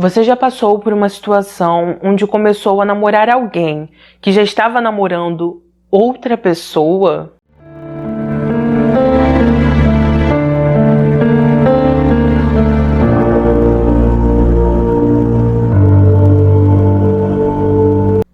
Você já passou por uma situação onde começou a namorar alguém que já estava namorando outra pessoa?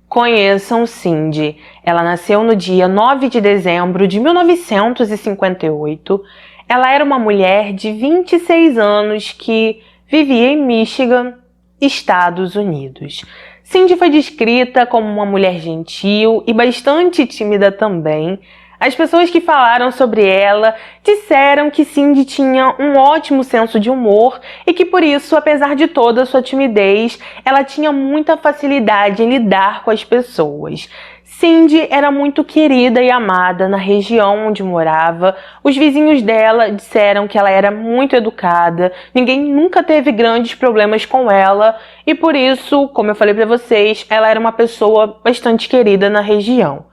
Conheçam Cindy. Ela nasceu no dia 9 de dezembro de 1958. Ela era uma mulher de 26 anos que vivia em Michigan, Estados Unidos. Cindy foi descrita como uma mulher gentil e bastante tímida também. As pessoas que falaram sobre ela disseram que Cindy tinha um ótimo senso de humor e que por isso, apesar de toda a sua timidez, ela tinha muita facilidade em lidar com as pessoas. Cindy era muito querida e amada na região onde morava. Os vizinhos dela disseram que ela era muito educada, ninguém nunca teve grandes problemas com ela e por isso, como eu falei para vocês, ela era uma pessoa bastante querida na região.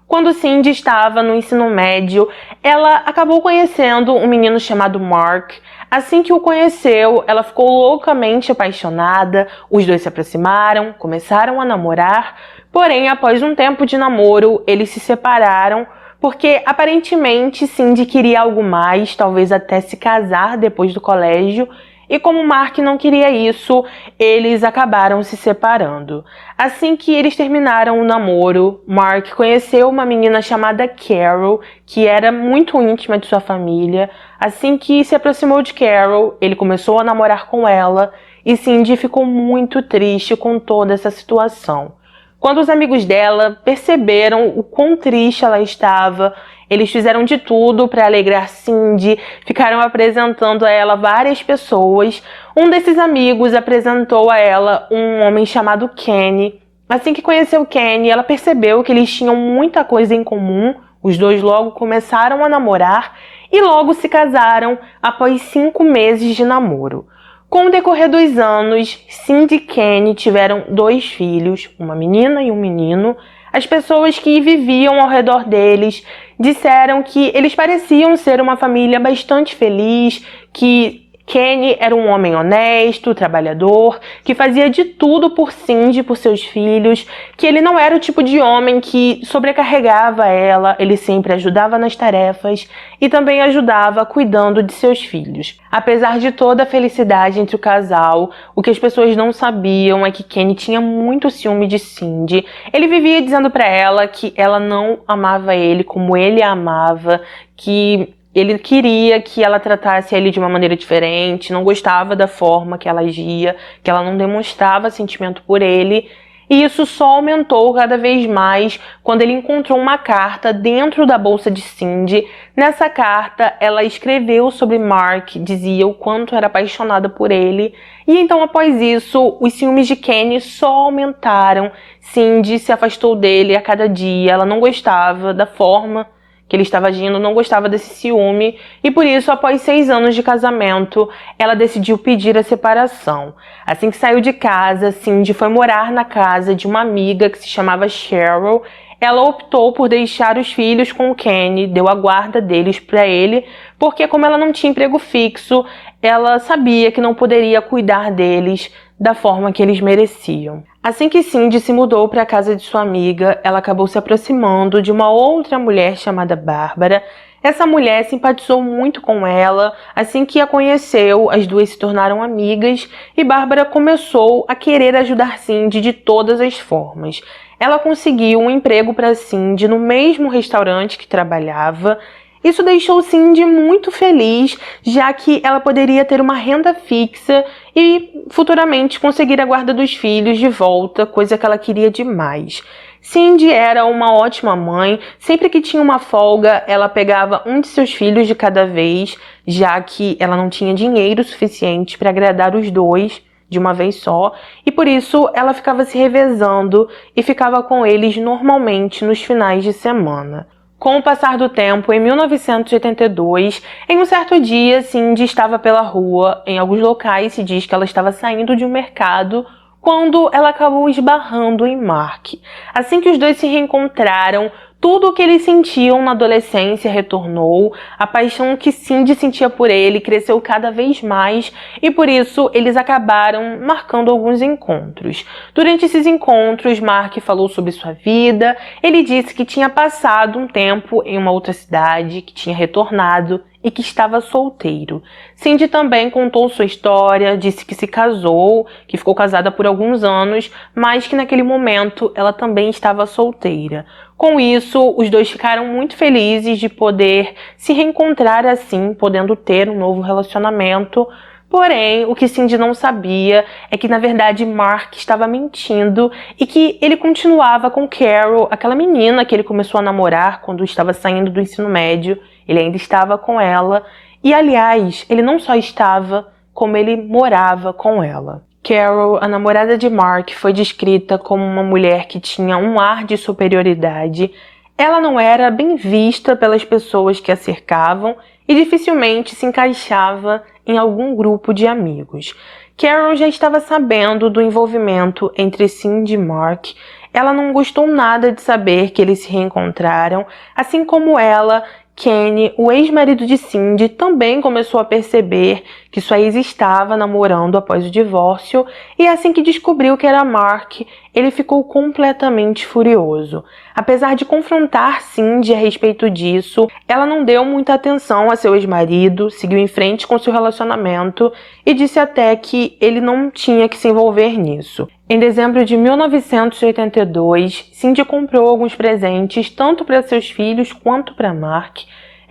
Quando Cindy estava no ensino médio, ela acabou conhecendo um menino chamado Mark. Assim que o conheceu, ela ficou loucamente apaixonada, os dois se aproximaram, começaram a namorar, porém, após um tempo de namoro, eles se separaram, porque aparentemente Cindy queria algo mais, talvez até se casar depois do colégio, e como Mark não queria isso, eles acabaram se separando. Assim que eles terminaram o namoro, Mark conheceu uma menina chamada Carol, que era muito íntima de sua família. Assim que se aproximou de Carol, ele começou a namorar com ela e Cindy ficou muito triste com toda essa situação. Quando os amigos dela perceberam o quão triste ela estava, eles fizeram de tudo para alegrar Cindy, ficaram apresentando a ela várias pessoas. Um desses amigos apresentou a ela um homem chamado Kenny. Assim que conheceu Kenny, ela percebeu que eles tinham muita coisa em comum. Os dois logo começaram a namorar e logo se casaram após 5 meses de namoro. Com o decorrer dos anos, Cindy e Kenny tiveram 2 filhos, uma menina e um menino. As pessoas que viviam ao redor deles disseram que eles pareciam ser uma família bastante feliz, que Kenny era um homem honesto, trabalhador, que fazia de tudo por Cindy, por seus filhos, que ele não era o tipo de homem que sobrecarregava ela, ele sempre ajudava nas tarefas e também ajudava cuidando de seus filhos. Apesar de toda a felicidade entre o casal, o que as pessoas não sabiam é que Kenny tinha muito ciúme de Cindy. Ele vivia dizendo para ela que ela não amava ele como ele a amava, que ele queria que ela tratasse ele de uma maneira diferente, não gostava da forma que ela agia, que ela não demonstrava sentimento por ele. E isso só aumentou cada vez mais quando ele encontrou uma carta dentro da bolsa de Cindy. Nessa carta, ela escreveu sobre Mark, dizia o quanto era apaixonada por ele. E então, após isso, os ciúmes de Kenny só aumentaram. Cindy se afastou dele a cada dia, ela não gostava da forma que ele estava agindo, não gostava desse ciúme e por isso, após 6 anos de casamento, ela decidiu pedir a separação. Assim que saiu de casa, Cindy foi morar na casa de uma amiga que se chamava Cheryl. Ela optou por deixar os filhos com o Kenny, deu a guarda deles para ele, porque como ela não tinha emprego fixo, ela sabia que não poderia cuidar deles da forma que eles mereciam. Assim que Cindy se mudou para a casa de sua amiga, ela acabou se aproximando de uma outra mulher chamada Bárbara. Essa mulher simpatizou muito com ela. Assim que a conheceu, as duas se tornaram amigas e Bárbara começou a querer ajudar Cindy de todas as formas. Ela conseguiu um emprego para Cindy no mesmo restaurante que trabalhava. Isso deixou Cindy muito feliz, já que ela poderia ter uma renda fixa e futuramente conseguir a guarda dos filhos de volta, coisa que ela queria demais. Cindy era uma ótima mãe, sempre que tinha uma folga, ela pegava um de seus filhos de cada vez, já que ela não tinha dinheiro suficiente para agradar os dois de uma vez só, e por isso ela ficava se revezando e ficava com eles normalmente nos finais de semana. Com o passar do tempo, em 1982, em um certo dia, Cindy estava pela rua. Em alguns locais se diz que ela estava saindo de um mercado quando ela acabou esbarrando em Mark. Assim que os dois se reencontraram, Tudo o que eles sentiam na adolescência retornou, a paixão que Cindy sentia por ele cresceu cada vez mais e por isso eles acabaram marcando alguns encontros. Durante esses encontros, Mark falou sobre sua vida, ele disse que tinha passado um tempo em uma outra cidade, que tinha retornado e que estava solteiro. Cindy também contou sua história, disse que se casou, que ficou casada por alguns anos, mas que naquele momento ela também estava solteira. Com isso, os dois ficaram muito felizes de poder se reencontrar assim, podendo ter um novo relacionamento. Porém, o que Cindy não sabia é que, na verdade, Mark estava mentindo e que ele continuava com Carol, aquela menina que ele começou a namorar quando estava saindo do ensino médio. Ele ainda estava com ela. E, aliás, ele não só estava, como ele morava com ela. Carol, a namorada de Mark, foi descrita como uma mulher que tinha um ar de superioridade. Ela não era bem vista pelas pessoas que a cercavam e dificilmente se encaixava em algum grupo de amigos. Carol já estava sabendo do envolvimento entre Cindy e Mark. Ela não gostou nada de saber que eles se reencontraram, assim como ela. Kenny, o ex-marido de Cindy, também começou a perceber que sua ex estava namorando após o divórcio e assim que descobriu que era Mark, ele ficou completamente furioso. Apesar de confrontar Cindy a respeito disso, ela não deu muita atenção a seu ex-marido, seguiu em frente com seu relacionamento e disse até que ele não tinha que se envolver nisso. Em dezembro de 1982, Cindy comprou alguns presentes tanto para seus filhos quanto para Mark.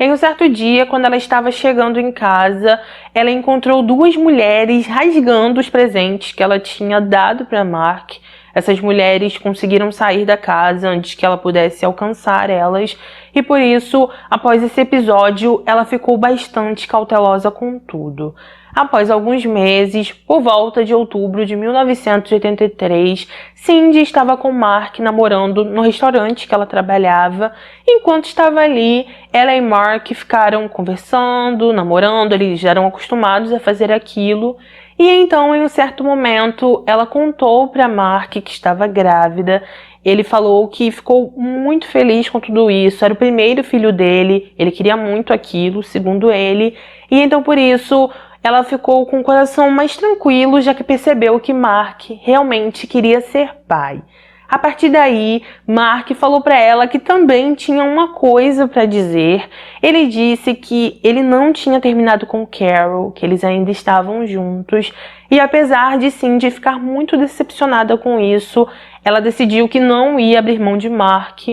Em um certo dia, quando ela estava chegando em casa, ela encontrou duas mulheres rasgando os presentes que ela tinha dado para Mark. Essas mulheres conseguiram sair da casa antes que ela pudesse alcançar elas e por isso, após esse episódio, ela ficou bastante cautelosa com tudo. Após alguns meses, por volta de outubro de 1983, Cindy estava com Mark namorando no restaurante que ela trabalhava. Enquanto estava ali, ela e Mark ficaram conversando, namorando, eles já eram acostumados a fazer aquilo. E então, em um certo momento, ela contou para Mark que estava grávida. Ele falou que ficou muito feliz com tudo isso, era o primeiro filho dele, ele queria muito aquilo, segundo ele. E então, por isso, ela ficou com o coração mais tranquilo, já que percebeu que Mark realmente queria ser pai. A partir daí, Mark falou para ela que também tinha uma coisa para dizer. Ele disse que ele não tinha terminado com Carol, que eles ainda estavam juntos. E apesar de Cindy ficar muito decepcionada com isso, ela decidiu que não ia abrir mão de Mark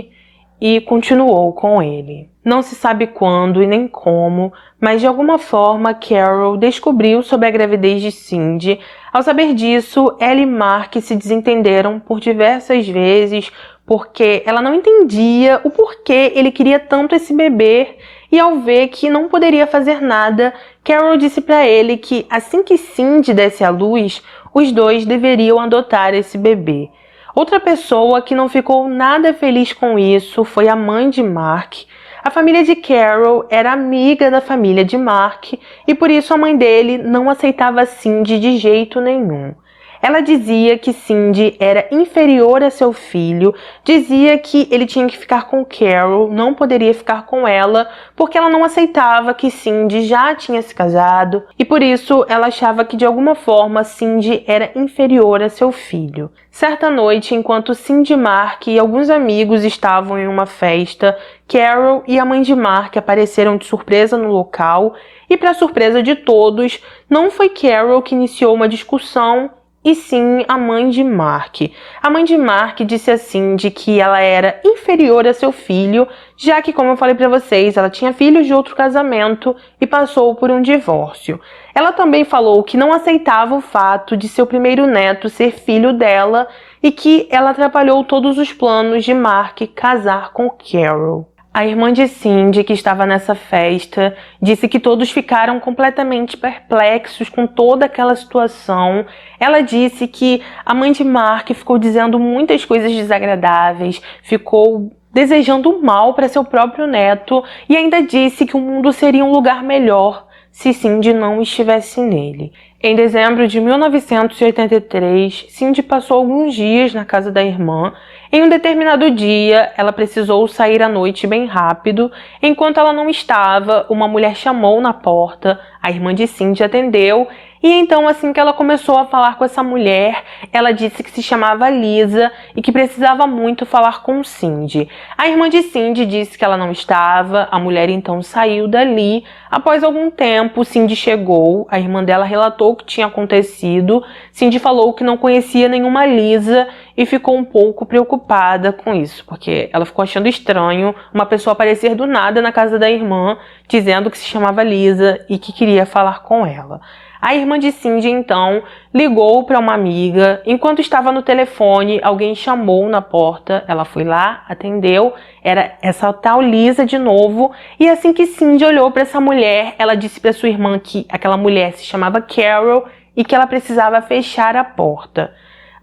e continuou com ele. Não se sabe quando e nem como, mas de alguma forma Carol descobriu sobre a gravidez de Cindy. Ao saber disso, ela e Mark se desentenderam por diversas vezes, porque ela não entendia o porquê ele queria tanto esse bebê. E ao ver que não poderia fazer nada, Carol disse para ele que assim que Cindy desse à luz, os dois deveriam adotar esse bebê. Outra pessoa que não ficou nada feliz com isso foi a mãe de Mark. A família de Carol era amiga da família de Mark e por isso a mãe dele não aceitava Cindy de jeito nenhum. Ela dizia que Cindy era inferior a seu filho, dizia que ele tinha que ficar com Carol, não poderia ficar com ela, porque ela não aceitava que Cindy já tinha se casado, e por isso ela achava que de alguma forma Cindy era inferior a seu filho. Certa noite, enquanto Cindy, Mark e alguns amigos estavam em uma festa, Carol e a mãe de Mark apareceram de surpresa no local, e para surpresa de todos, não foi Carol que iniciou uma discussão, e sim a mãe de Mark. A mãe de Mark disse a Cindy que ela era inferior a seu filho, já que, como eu falei para vocês, ela tinha filhos de outro casamento e passou por um divórcio. Ela também falou que não aceitava o fato de seu primeiro neto ser filho dela e que ela atrapalhou todos os planos de Mark casar com Carol. A irmã de Cindy, que estava nessa festa, disse que todos ficaram completamente perplexos com toda aquela situação. Ela disse que a mãe de Mark ficou dizendo muitas coisas desagradáveis, ficou desejando mal para seu próprio neto e ainda disse que o mundo seria um lugar melhor se Cindy não estivesse nele. Em dezembro de 1983, Cindy passou alguns dias na casa da irmã. Em um determinado dia, ela precisou sair à noite bem rápido. Enquanto ela não estava, uma mulher chamou na porta. A irmã de Cindy atendeu. E então, assim que ela começou a falar com essa mulher, ela disse que se chamava Lisa e que precisava muito falar com Cindy. A irmã de Cindy disse que ela não estava, a mulher então saiu dali. Após algum tempo, Cindy chegou, a irmã dela relatou o que tinha acontecido. Cindy falou que não conhecia nenhuma Lisa e ficou um pouco preocupada com isso, porque ela ficou achando estranho uma pessoa aparecer do nada na casa da irmã, dizendo que se chamava Lisa e que queria falar com ela. A irmã de Cindy, então, ligou para uma amiga. Enquanto estava no telefone, alguém chamou na porta. Ela foi lá, atendeu. Era essa tal Lisa de novo. E assim que Cindy olhou para essa mulher, ela disse para sua irmã que aquela mulher se chamava Carol e que ela precisava fechar a porta.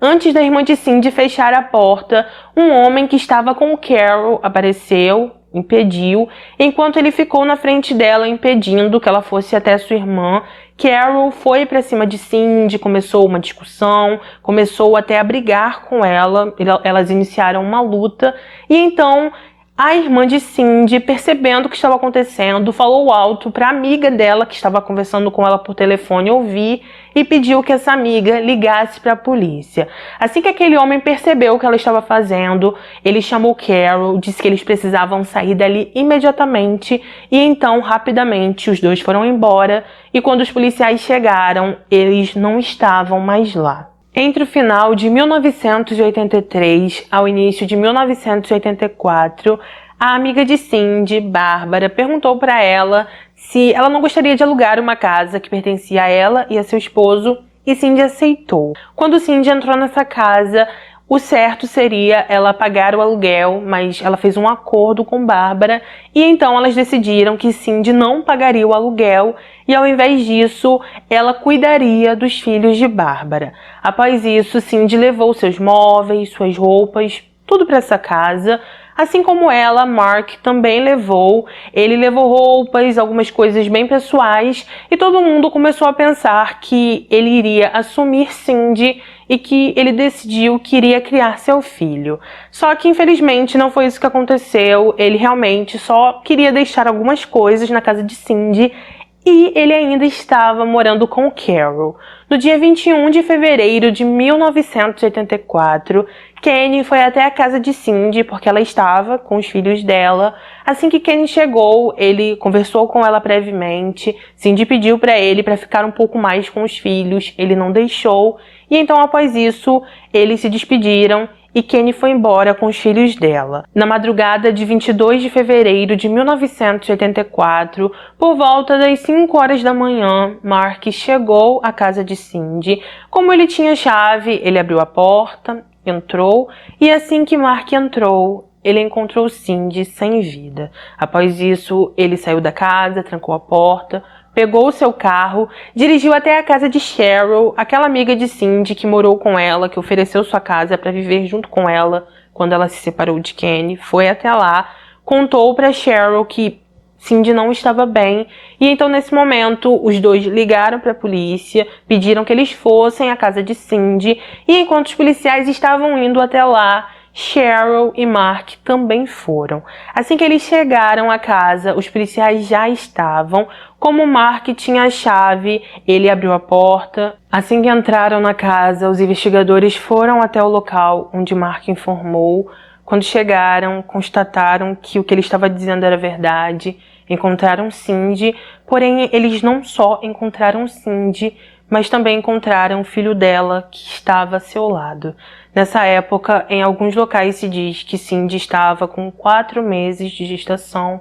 Antes da irmã de Cindy fechar a porta, um homem que estava com Carol apareceu, impediu, enquanto ele ficou na frente dela, impedindo que ela fosse até sua irmã. Carol foi para cima de Cindy, começou uma discussão, começou até a brigar com ela, elas iniciaram uma luta, e então a irmã de Cindy, percebendo o que estava acontecendo, falou alto para a amiga dela, que estava conversando com ela por telefone, ouvir, e pediu que essa amiga ligasse para a polícia. Assim que aquele homem percebeu o que ela estava fazendo, ele chamou Carol, disse que eles precisavam sair dali imediatamente, e então, rapidamente, os dois foram embora, e quando os policiais chegaram, eles não estavam mais lá. Entre o final de 1983 ao início de 1984, a amiga de Cindy, Bárbara, perguntou para ela se ela não gostaria de alugar uma casa que pertencia a ela e a seu esposo, e Cindy aceitou. Quando Cindy entrou nessa casa, o certo seria ela pagar o aluguel, mas ela fez um acordo com Bárbara e então elas decidiram que Cindy não pagaria o aluguel e ao invés disso, ela cuidaria dos filhos de Bárbara. Após isso, Cindy levou seus móveis, suas roupas, tudo para essa casa. Assim como ela, Mark também levou. Ele levou roupas, algumas coisas bem pessoais e todo mundo começou a pensar que ele iria assumir Cindy e que ele decidiu que iria criar seu filho. Só que infelizmente não foi isso que aconteceu. Ele realmente só queria deixar algumas coisas na casa de Cindy e ele ainda estava morando com Carol. No dia 21 de fevereiro de 1984, Kenny foi até a casa de Cindy porque ela estava com os filhos dela. Assim que Kenny chegou, ele conversou com ela brevemente. Cindy pediu para ele para ficar um pouco mais com os filhos, ele não deixou. E então, após isso, eles se despediram e Kenny foi embora com os filhos dela. Na madrugada de 22 de fevereiro de 1984, por volta das 5 horas da manhã, Mark chegou à casa de Cindy. Como ele tinha chave, ele abriu a porta, entrou, e assim que Mark entrou, ele encontrou Cindy sem vida. Após isso, ele saiu da casa, trancou a porta, pegou o seu carro, dirigiu até a casa de Cheryl, aquela amiga de Cindy que morou com ela, que ofereceu sua casa para viver junto com ela quando ela se separou de Kenny. Foi até lá, contou para Cheryl que Cindy não estava bem, e então nesse momento os dois ligaram para a polícia, pediram que eles fossem à casa de Cindy, e enquanto os policiais estavam indo até lá, Cheryl e Mark também foram. Assim que eles chegaram à casa, os policiais já estavam. Como Mark tinha a chave, ele abriu a porta. Assim que entraram na casa, os investigadores foram até o local onde Mark informou. Quando chegaram, constataram que o que ele estava dizendo era verdade. Encontraram Cindy, porém eles não só encontraram Cindy, mas também encontraram o filho dela que estava a seu lado. Nessa época, em alguns locais se diz que Cindy estava com 4 meses de gestação,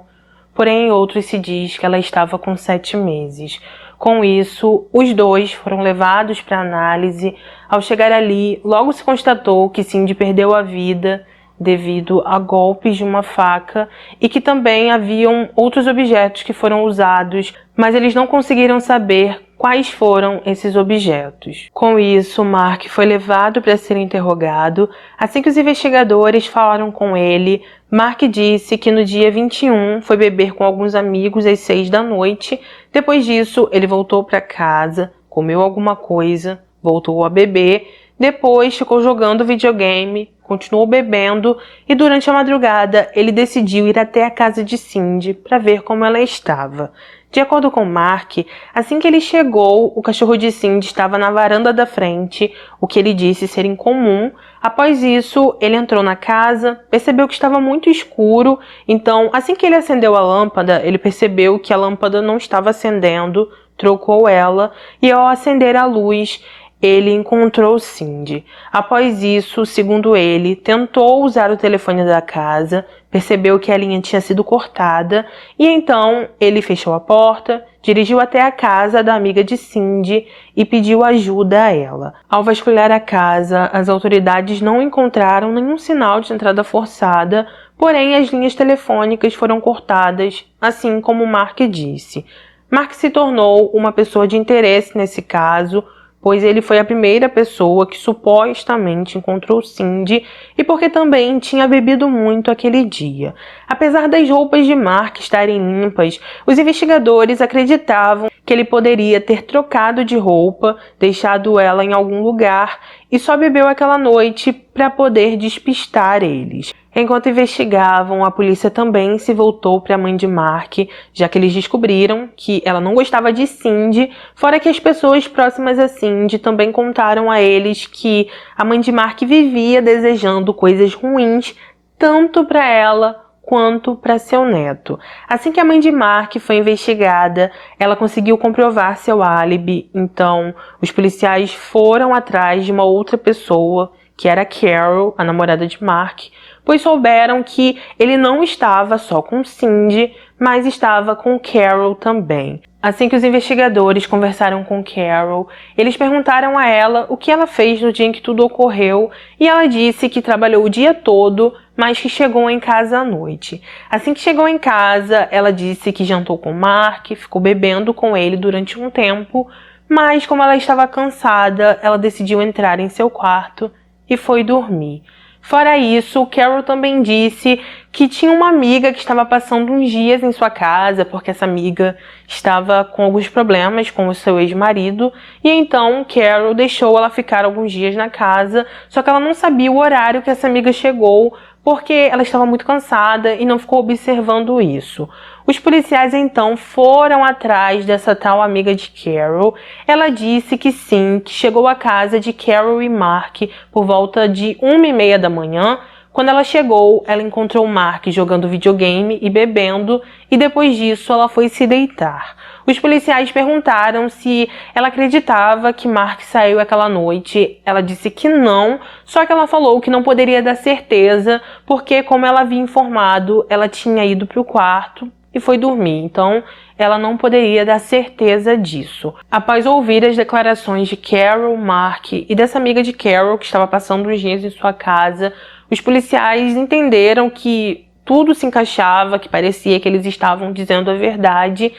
porém em outros se diz que ela estava com 7 meses. Com isso, os dois foram levados para análise. Ao chegar ali, logo se constatou que Cindy perdeu a vida devido a golpes de uma faca e que também haviam outros objetos que foram usados, mas eles não conseguiram saber quais foram esses objetos. Com isso, Mark foi levado para ser interrogado. Assim que os investigadores falaram com ele, Mark disse que no dia 21 foi beber com alguns amigos às 6 da noite. Depois disso, ele voltou para casa, comeu alguma coisa, voltou a beber, depois ficou jogando videogame, continuou bebendo e durante a madrugada ele decidiu ir até a casa de Cindy para ver como ela estava. De acordo com Mark, assim que ele chegou, o cachorro de Cindy estava na varanda da frente, o que ele disse ser incomum. Após isso, ele entrou na casa, percebeu que estava muito escuro, então assim que ele acendeu a lâmpada, ele percebeu que a lâmpada não estava acendendo, trocou ela e ao acender a luz, ele encontrou Cindy. Após isso, segundo ele, tentou usar o telefone da casa, percebeu que a linha tinha sido cortada e então ele fechou a porta, dirigiu até a casa da amiga de Cindy e pediu ajuda a ela. Ao vasculhar a casa, as autoridades não encontraram nenhum sinal de entrada forçada, porém as linhas telefônicas foram cortadas, assim como Mark disse. Mark se tornou uma pessoa de interesse nesse caso, pois ele foi a primeira pessoa que supostamente encontrou Cindy e porque também tinha bebido muito aquele dia. Apesar das roupas de Mark estarem limpas, os investigadores acreditavam que ele poderia ter trocado de roupa, deixado ela em algum lugar e só bebeu aquela noite para poder despistar eles. Enquanto investigavam, a polícia também se voltou para a mãe de Mark, já que eles descobriram que ela não gostava de Cindy, fora que as pessoas próximas a Cindy também contaram a eles que a mãe de Mark vivia desejando coisas ruins, tanto para ela quanto para seu neto. Assim que a mãe de Mark foi investigada, ela conseguiu comprovar seu álibi, então os policiais foram atrás de uma outra pessoa, que era Carol, a namorada de Mark, pois souberam que ele não estava só com Cindy, mas estava com Carol também. Assim que os investigadores conversaram com Carol, eles perguntaram a ela o que ela fez no dia em que tudo ocorreu e ela disse que trabalhou o dia todo, mas que chegou em casa à noite. Assim que chegou em casa, ela disse que jantou com Mark, ficou bebendo com ele durante um tempo, mas como ela estava cansada, ela decidiu entrar em seu quarto e foi dormir. Fora isso, Carol também disse que tinha uma amiga que estava passando uns dias em sua casa, porque essa amiga estava com alguns problemas com o seu ex-marido, e então Carol deixou ela ficar alguns dias na casa, só que ela não sabia o horário que essa amiga chegou, porque ela estava muito cansada e não ficou observando isso. Os policiais então foram atrás dessa tal amiga de Carol. Ela disse que sim, que chegou à casa de Carol e Mark por volta de 1h30 da manhã. Quando ela chegou, ela encontrou Mark jogando videogame e bebendo, e depois disso ela foi se deitar. Os policiais perguntaram se ela acreditava que Mark saiu aquela noite. Ela disse que não, só que ela falou que não poderia dar certeza, porque como ela havia informado, ela tinha ido para o quarto e foi dormir, então ela não poderia dar certeza disso. Após ouvir as declarações de Carol, Mark e dessa amiga de Carol que estava passando uns dias em sua casa, os policiais entenderam que tudo se encaixava, que parecia que eles estavam dizendo a verdade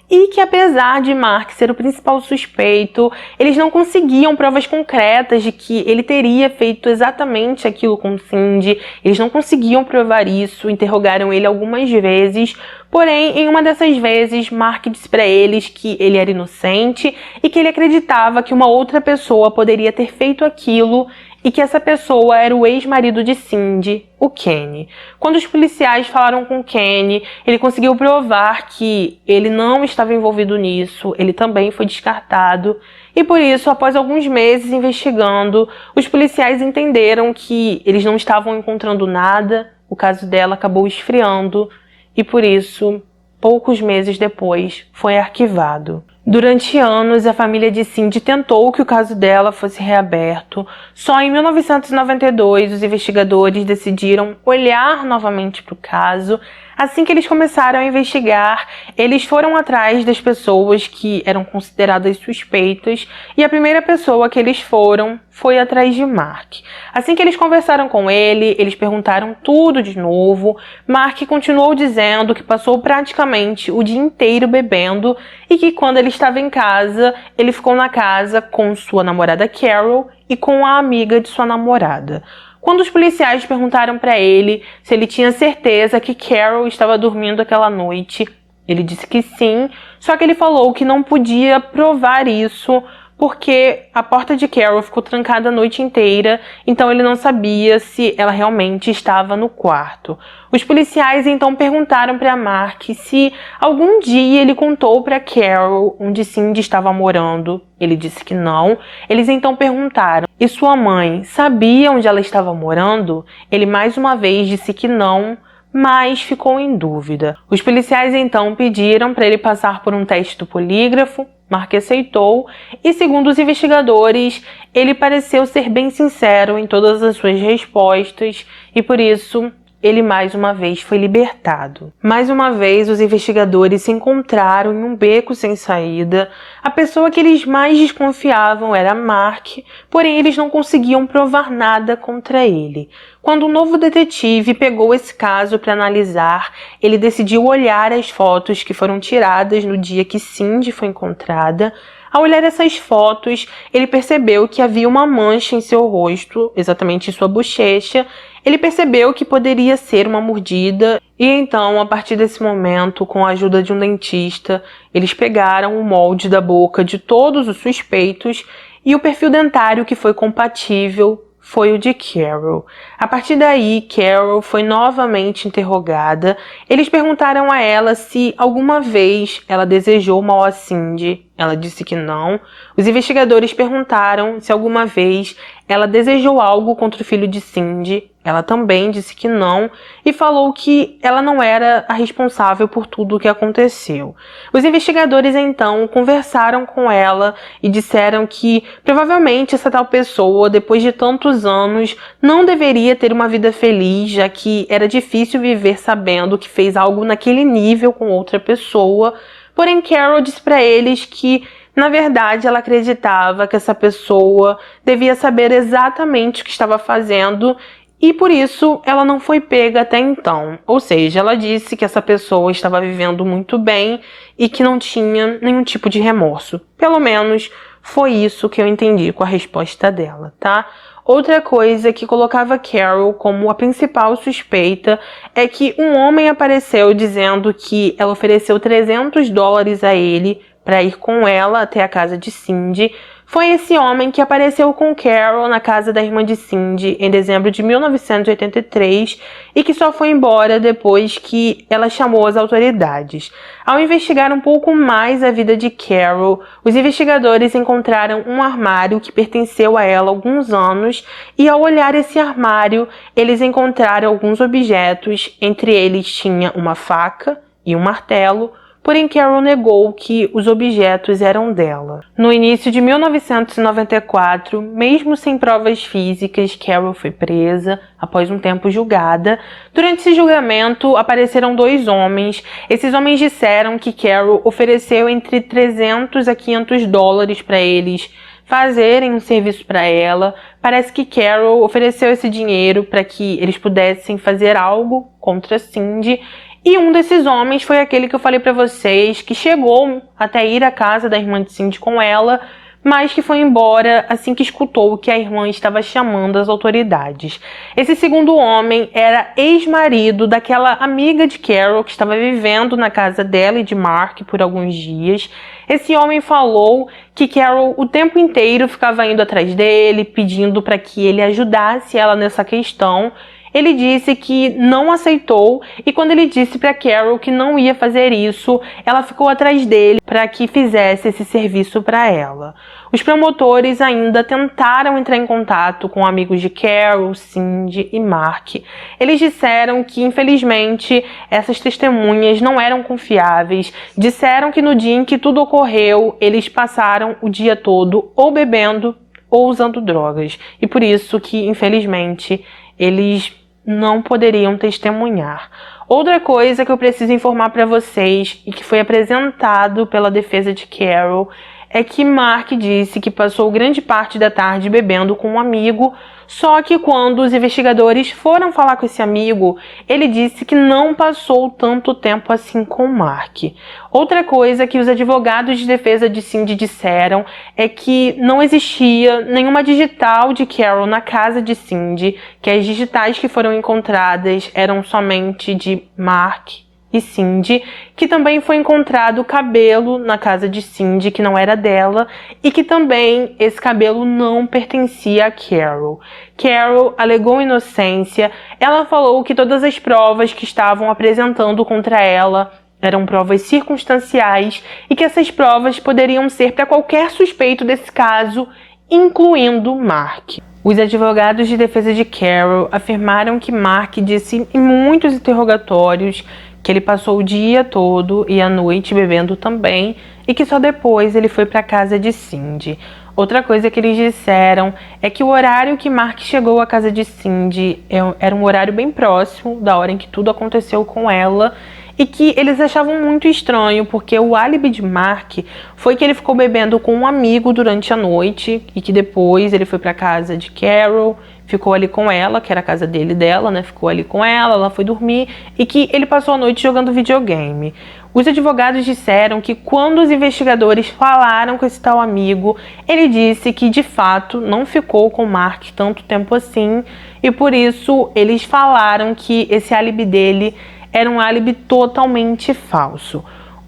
e que apesar de Mark ser o principal suspeito, eles não conseguiam provas concretas de que ele teria feito exatamente aquilo com Cindy, eles não conseguiam provar isso, interrogaram ele algumas vezes, porém, em uma dessas vezes, Mark disse para eles que ele era inocente e que ele acreditava que uma outra pessoa poderia ter feito aquilo e que essa pessoa era o ex-marido de Cindy, o Kenny. Quando os policiais falaram com Kenny, ele conseguiu provar que ele não estava envolvido nisso, ele também foi descartado. E por isso, após alguns meses investigando, os policiais entenderam que eles não estavam encontrando nada, o caso dela acabou esfriando e por isso, poucos meses depois, foi arquivado. Durante anos, a família de Cindy tentou que o caso dela fosse reaberto. Só em 1992, os investigadores decidiram olhar novamente para o caso. Assim que eles começaram a investigar, eles foram atrás das pessoas que eram consideradas suspeitas e a primeira pessoa que eles foram foi atrás de Mark. Assim que eles conversaram com ele, eles perguntaram tudo de novo. Mark continuou dizendo que passou praticamente o dia inteiro bebendo e que quando ele estava em casa, ele ficou na casa com sua namorada Carol e com a amiga de sua namorada. Quando os policiais perguntaram para ele se ele tinha certeza que Carol estava dormindo aquela noite, ele disse que sim, só que ele falou que não podia provar isso porque a porta de Carol ficou trancada a noite inteira, então ele não sabia se ela realmente estava no quarto. Os policiais então perguntaram para Mark se algum dia ele contou para Carol onde Cindy estava morando. Ele disse que não. Eles então perguntaram: e sua mãe sabia onde ela estava morando? Ele mais uma vez disse que não, mas ficou em dúvida. Os policiais então pediram para ele passar por um teste do polígrafo. Mark aceitou e, segundo os investigadores, ele pareceu ser bem sincero em todas as suas respostas e, por isso, ele mais uma vez foi libertado. Mais uma vez, os investigadores se encontraram em um beco sem saída. A pessoa que eles mais desconfiavam era Mark, porém eles não conseguiam provar nada contra ele. Quando um novo detetive pegou esse caso para analisar, ele decidiu olhar as fotos que foram tiradas no dia que Cindy foi encontrada. Ao olhar essas fotos, ele percebeu que havia uma mancha em seu rosto, exatamente em sua bochecha. Ele percebeu que poderia ser uma mordida e então, a partir desse momento, com a ajuda de um dentista, eles pegaram o molde da boca de todos os suspeitos e o perfil dentário que foi compatível foi o de Carol. A partir daí, Carol foi novamente interrogada. Eles perguntaram a ela se alguma vez ela desejou mal a Cindy. Ela disse que não. Os investigadores perguntaram se alguma vez ela desejou algo contra o filho de Cindy. Ela também disse que não e falou que ela não era a responsável por tudo o que aconteceu. Os investigadores então conversaram com ela e disseram que provavelmente essa tal pessoa, depois de tantos anos, não deveria ter uma vida feliz, já que era difícil viver sabendo que fez algo naquele nível com outra pessoa. Porém, Carol disse para eles que, na verdade, ela acreditava que essa pessoa devia saber exatamente o que estava fazendo e, por isso, ela não foi pega até então. Ou seja, ela disse que essa pessoa estava vivendo muito bem e que não tinha nenhum tipo de remorso. Pelo menos foi isso que eu entendi com a resposta dela, tá? Outra coisa que colocava Carol como a principal suspeita é que um homem apareceu dizendo que ela ofereceu $300 a ele para ir com ela até a casa de Cindy. Foi esse homem que apareceu com Carol na casa da irmã de Cindy em dezembro de 1983 e que só foi embora depois que ela chamou as autoridades. Ao investigar um pouco mais a vida de Carol, os investigadores encontraram um armário que pertenceu a ela há alguns anos e, ao olhar esse armário, eles encontraram alguns objetos. Entre eles tinha uma faca e um martelo. Porém, Carol negou que os objetos eram dela. No início de 1994, mesmo sem provas físicas, Carol foi presa, após um tempo julgada. Durante esse julgamento, apareceram 2 homens. Esses homens disseram que Carol ofereceu entre $300 a $500 para eles fazerem um serviço para ela. Parece que Carol ofereceu esse dinheiro para que eles pudessem fazer algo contra Cindy. E um desses homens foi aquele que eu falei pra vocês, que chegou até ir à casa da irmã de Cindy com ela, mas que foi embora assim que escutou que a irmã estava chamando as autoridades. Esse segundo homem era ex-marido daquela amiga de Carol que estava vivendo na casa dela e de Mark por alguns dias. Esse homem falou que Carol o tempo inteiro ficava indo atrás dele, pedindo para que ele ajudasse ela nessa questão. Ele disse que não aceitou e quando ele disse para Carol que não ia fazer isso, ela ficou atrás dele para que fizesse esse serviço para ela. Os promotores ainda tentaram entrar em contato com amigos de Carol, Cindy e Mark. Eles disseram que, infelizmente, essas testemunhas não eram confiáveis. Disseram que no dia em que tudo ocorreu, eles passaram o dia todo ou bebendo ou usando drogas. E por isso que, infelizmente, eles não poderiam testemunhar. Outra coisa que eu preciso informar para vocês e que foi apresentado pela defesa de Carol é que Mark disse que passou grande parte da tarde bebendo com um amigo, só que quando os investigadores foram falar com esse amigo, ele disse que não passou tanto tempo assim com Mark. Outra coisa que os advogados de defesa de Cindy disseram é que não existia nenhuma digital de Carol na casa de Cindy, que as digitais que foram encontradas eram somente de Mark e Cindy, que também foi encontrado cabelo na casa de Cindy, que não era dela, e que também esse cabelo não pertencia a Carol. Carol alegou inocência, ela falou que todas as provas que estavam apresentando contra ela eram provas circunstanciais e que essas provas poderiam ser para qualquer suspeito desse caso, incluindo Mark. Os advogados de defesa de Carol afirmaram que Mark disse em muitos interrogatórios que ele passou o dia todo e a noite bebendo também e que só depois ele foi para a casa de Cindy. Outra coisa que eles disseram é que o horário que Mark chegou à casa de Cindy era um horário bem próximo da hora em que tudo aconteceu com ela e que eles achavam muito estranho porque o álibi de Mark foi que ele ficou bebendo com um amigo durante a noite e que depois ele foi para a casa de Carol, ficou ali com ela, que era a casa dele e dela, né? Ficou ali com ela foi dormir e que ele passou a noite jogando videogame. Os advogados disseram que quando os investigadores falaram com esse tal amigo, ele disse que de fato não ficou com Mark tanto tempo assim e por isso eles falaram que esse álibi dele era um álibi totalmente falso.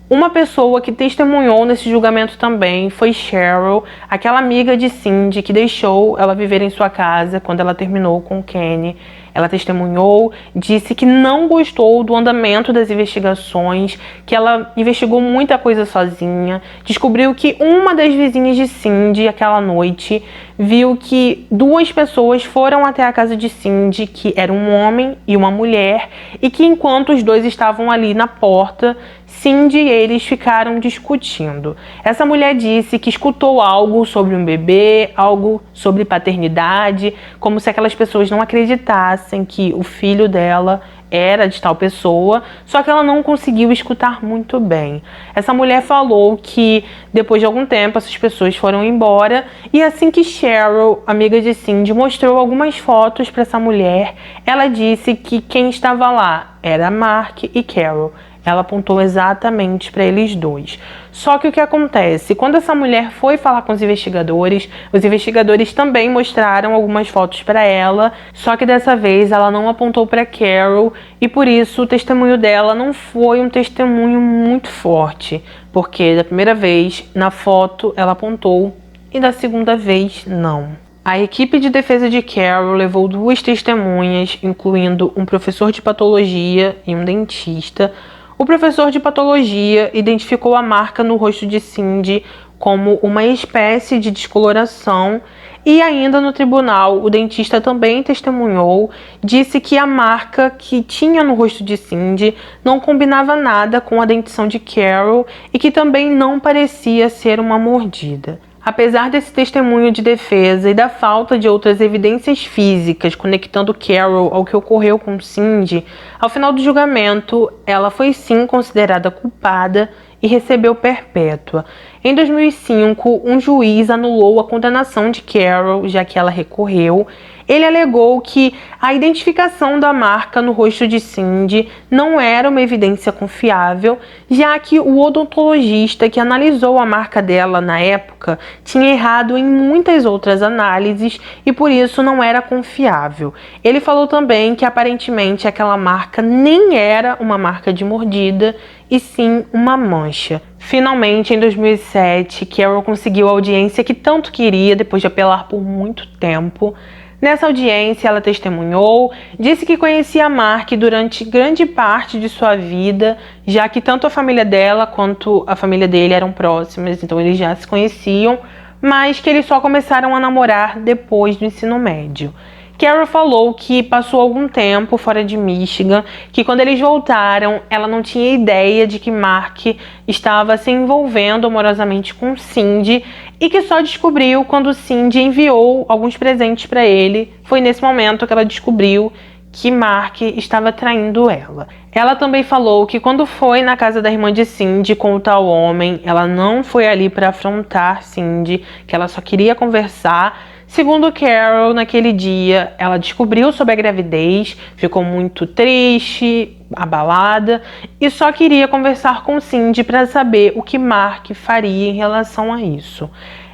Uma pessoa que testemunhou nesse julgamento também foi Cheryl, aquela amiga de Cindy que deixou ela viver em sua casa quando ela terminou com Kenny. Ela testemunhou, disse que não gostou do andamento das investigações, que ela investigou muita coisa sozinha, descobriu que uma das vizinhas de Cindy aquela noite viu que duas pessoas foram até a casa de Cindy, que era um homem e uma mulher, e que enquanto os dois estavam ali na porta, Cindy e eles ficaram discutindo. Essa mulher disse que escutou algo sobre um bebê, algo sobre paternidade, como se aquelas pessoas não acreditassem que o filho dela era de tal pessoa, só que ela não conseguiu escutar muito bem. Essa mulher falou que depois de algum tempo essas pessoas foram embora e assim que Cheryl, amiga de Cindy, mostrou algumas fotos para essa mulher, ela disse que quem estava lá era Mark e Carol. Ela apontou exatamente para eles dois. Só que o que acontece? Quando essa mulher foi falar com os investigadores também mostraram algumas fotos para ela, só que dessa vez ela não apontou para Carol e por isso o testemunho dela não foi um testemunho muito forte, porque da primeira vez na foto ela apontou e da segunda vez não. A equipe de defesa de Carol levou duas testemunhas, incluindo um professor de patologia e um dentista. O professor de patologia identificou a marca no rosto de Cindy como uma espécie de descoloração e ainda no tribunal o dentista também testemunhou, disse que a marca que tinha no rosto de Cindy não combinava nada com a dentição de Carol e que também não parecia ser uma mordida. Apesar desse testemunho de defesa e da falta de outras evidências físicas conectando Carol ao que ocorreu com Cindy, ao final do julgamento, ela foi sim considerada culpada e recebeu perpétua. Em 2005, um juiz anulou a condenação de Carol, já que ela recorreu. Ele alegou que a identificação da marca no rosto de Cindy não era uma evidência confiável, já que o odontologista que analisou a marca dela na época tinha errado em muitas outras análises e por isso não era confiável. Ele falou também que aparentemente aquela marca nem era uma marca de mordida, e sim uma mancha. Finalmente, em 2007, Carol conseguiu a audiência que tanto queria depois de apelar por muito tempo. Nessa audiência, ela testemunhou, disse que conhecia Mark durante grande parte de sua vida, já que tanto a família dela quanto a família dele eram próximas, então eles já se conheciam, mas que eles só começaram a namorar depois do ensino médio. Carol falou que passou algum tempo fora de Michigan, que quando eles voltaram, ela não tinha ideia de que Mark estava se envolvendo amorosamente com Cindy e que só descobriu quando Cindy enviou alguns presentes para ele. Foi nesse momento que ela descobriu que Mark estava traindo ela. Ela também falou que quando foi na casa da irmã de Cindy com o tal homem, ela não foi ali para afrontar Cindy, que ela só queria conversar. Segundo Carol, naquele dia, ela descobriu sobre a gravidez, ficou muito triste, abalada e só queria conversar com Cindy para saber o que Mark faria em relação a isso.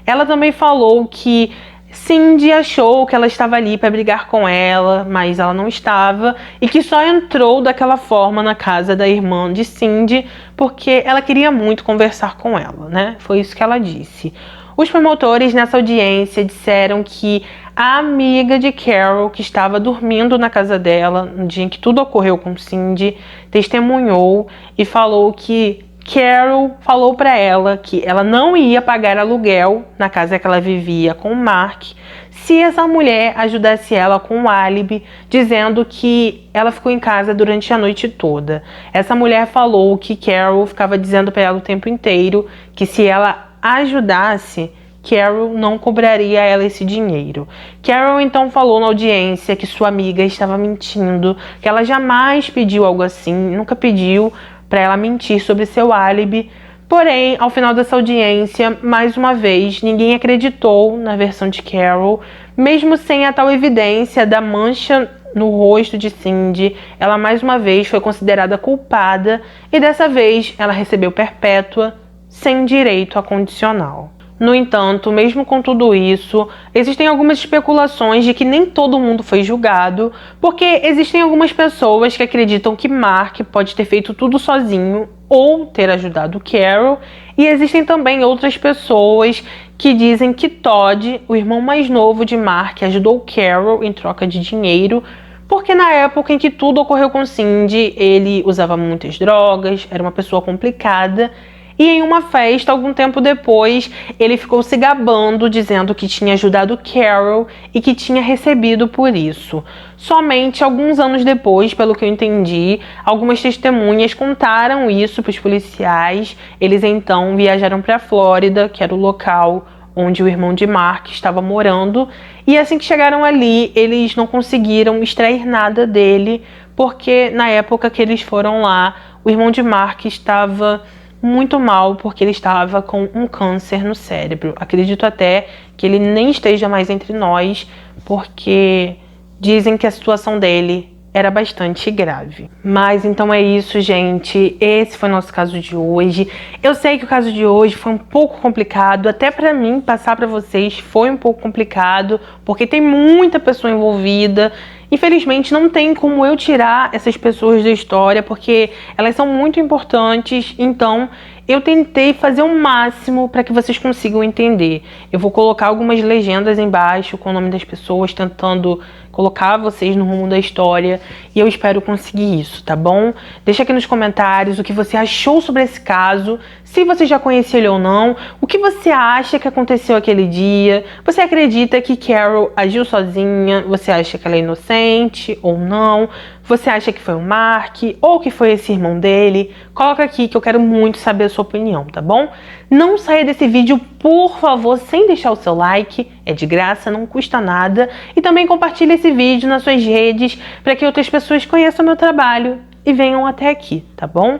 Ela também falou que Cindy achou que ela estava ali para brigar com ela, mas ela não estava, e que só entrou daquela forma na casa da irmã de Cindy porque ela queria muito conversar com ela, né? Foi isso que ela disse. Os promotores nessa audiência disseram que a amiga de Carol, que estava dormindo na casa dela no dia em que tudo ocorreu com Cindy, testemunhou e falou que Carol falou para ela que ela não ia pagar aluguel na casa que ela vivia com o Mark se essa mulher ajudasse ela com um álibi, dizendo que ela ficou em casa durante a noite toda. Essa mulher falou que Carol ficava dizendo para ela o tempo inteiro que se ela ajudasse, Carol não cobraria a ela esse dinheiro. Carol então falou na audiência que sua amiga estava mentindo, que ela jamais pediu algo assim, nunca pediu para ela mentir sobre seu álibi. Porém, ao final dessa audiência, mais uma vez, ninguém acreditou na versão de Carol, mesmo sem a tal evidência da mancha no rosto de Cindy. Ela mais uma vez foi considerada culpada e dessa vez ela recebeu perpétua sem direito a condicional. No entanto, mesmo com tudo isso, existem algumas especulações de que nem todo mundo foi julgado, porque existem algumas pessoas que acreditam que Mark pode ter feito tudo sozinho ou ter ajudado Carol, e existem também outras pessoas que dizem que Todd, o irmão mais novo de Mark, ajudou Carol em troca de dinheiro, porque na época em que tudo ocorreu com Cindy, ele usava muitas drogas, era uma pessoa complicada. E em uma festa, algum tempo depois, ele ficou se gabando, dizendo que tinha ajudado Carol e que tinha recebido por isso. Somente alguns anos depois, pelo que eu entendi, algumas testemunhas contaram isso para os policiais. Eles então viajaram para a Flórida, que era o local onde o irmão de Mark estava morando. E assim que chegaram ali, eles não conseguiram extrair nada dele, porque na época que eles foram lá, o irmão de Mark estava muito mal, porque ele estava com um câncer no cérebro. Acredito até que ele nem esteja mais entre nós, porque dizem que a situação dele era bastante grave. Mas então é isso, gente. Esse foi o nosso caso de hoje. Eu sei que o caso de hoje foi um pouco complicado, até pra mim passar pra vocês foi um pouco complicado, porque tem muita pessoa envolvida. Infelizmente não tem como eu tirar essas pessoas da história, porque elas são muito importantes, então eu tentei fazer o máximo para que vocês consigam entender. Eu vou colocar algumas legendas embaixo com o nome das pessoas, tentando colocar vocês no rumo da história, e eu espero conseguir isso, tá bom? Deixa aqui nos comentários o que você achou sobre esse caso, se você já conhecia ele ou não, o que você acha que aconteceu aquele dia, você acredita que Carol agiu sozinha, você acha que ela é inocente ou não, você acha que foi o Mark ou que foi esse irmão dele? Coloca aqui que eu quero muito saber a sua opinião, tá bom? Não saia desse vídeo, por favor, sem deixar o seu like, é de graça, não custa nada. E também compartilhe esse vídeo nas suas redes para que outras pessoas conheçam o meu trabalho e venham até aqui, tá bom?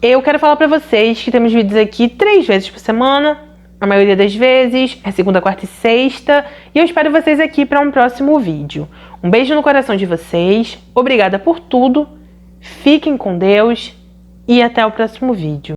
Eu quero falar para vocês que temos vídeos aqui 3 vezes por semana, a maioria das vezes, é segunda, quarta e sexta, e eu espero vocês aqui para um próximo vídeo. Um beijo no coração de vocês, obrigada por tudo, fiquem com Deus e até o próximo vídeo.